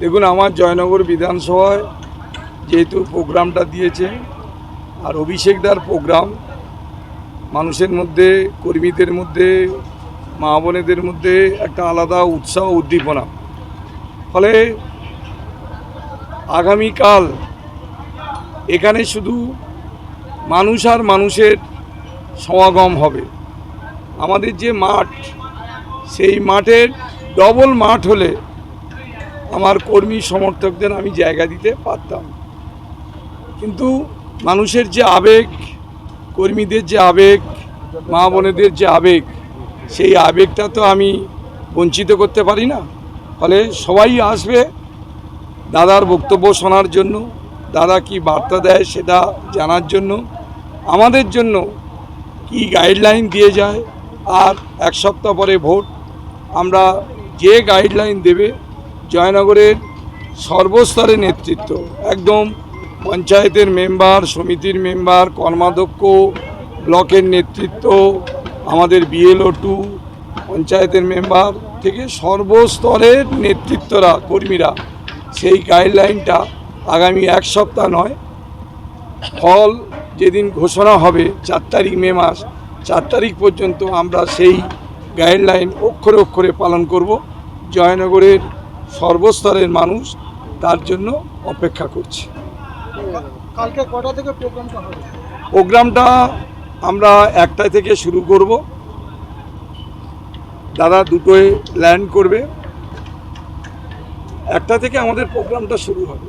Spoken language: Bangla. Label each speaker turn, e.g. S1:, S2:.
S1: দেখুন, আমার জয়নগর বিধানসভায় যেহেতু প্রোগ্রামটা দিয়েছে, আর অভিষেকদার প্রোগ্রাম, মানুষের মধ্যে, কর্মীদের মধ্যে, মা বোনেদের মধ্যে একটা আলাদা উৎসাহ উদ্দীপনা। ফলে আগামীকাল এখানে শুধু মানুষ আর মানুষের সমাগম হবে। আমাদের যে মাঠ, সেই মাঠের ডবল মাঠ হলে আমার কর্মী সমর্থকদের আমি জায়গা দিতে পারতাম, কিন্তু মানুষের যে আবেগ, কর্মীদের যে আবেগ, মা বোনেদের যে আবেগ, সেই আবেগটা তো আমি বঞ্চিত করতে পারি না। ফলে সবাই আসবে দাদার বক্তব্য শোনার জন্য, দাদা কি বার্তা দেয় সেটা জানার জন্য, আমাদের জন্য কি গাইডলাইন দিয়ে যায়। আর এক সপ্তাহ পরে ভোট, আমরা যে গাইডলাইন দেবে, জয়নগরের সর্বস্তরের নেতৃত্ব, একদম পঞ্চায়েতের মেম্বার, সমিতির মেম্বার, কর্মাধ্যক্ষ, ব্লকের নেতৃত্ব, আমাদের বিএলও 2, পঞ্চায়েতের মেম্বার থেকে সর্বস্তরের নেতৃত্বরা, কর্মীরা সেই গাইডলাইনটা আগামী এক সপ্তাহ নয়, ফল যেদিন ঘোষণা হবে 4 তারিখ মে মাস, 4 তারিখ পর্যন্ত আমরা সেই গাইডলাইন অক্ষরে অক্ষরে পালন করব। জয়নগরের সর্বস্তরের মানুষ তার জন্য অপেক্ষা করছে।
S2: কালকে কটা থেকে প্রোগ্রামটা হবে?
S1: প্রোগ্রামটা আমরা 1টা থেকে শুরু করব, দাদা 2টোয় ল্যান্ড করবে, 1টা থেকে আমাদের প্রোগ্রামটা শুরু হবে।